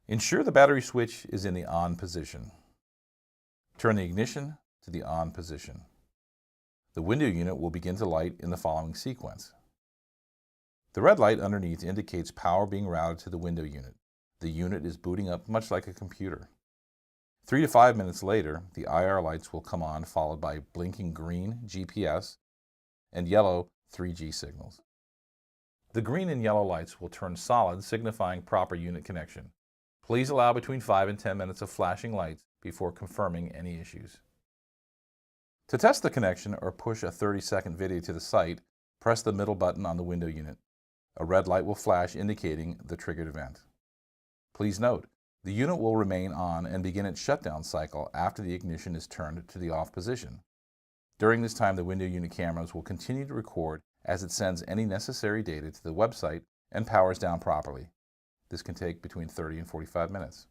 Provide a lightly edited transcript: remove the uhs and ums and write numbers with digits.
Ensure the battery switch is in the on position. Turn the ignition to the on position. The window unit will begin to light in the following sequence. The red light underneath indicates power being routed to the window unit. The unit is booting up much like a computer. 3 to 5 minutes later, the IR lights will come on, followed by blinking green GPS and yellow 3G signals. The green and yellow lights will turn solid, signifying proper unit connection. Please allow between 5 and 10 minutes of flashing lights before confirming any issues. To test the connection or push a 30-second video to the site, press the middle button on the window unit. A red light will flash indicating the triggered event. Please note, the unit will remain on and begin its shutdown cycle after the ignition is turned to the off position. During this time, the window unit cameras will continue to record as it sends any necessary data to the website and powers down properly. This can take between 30 and 45 minutes.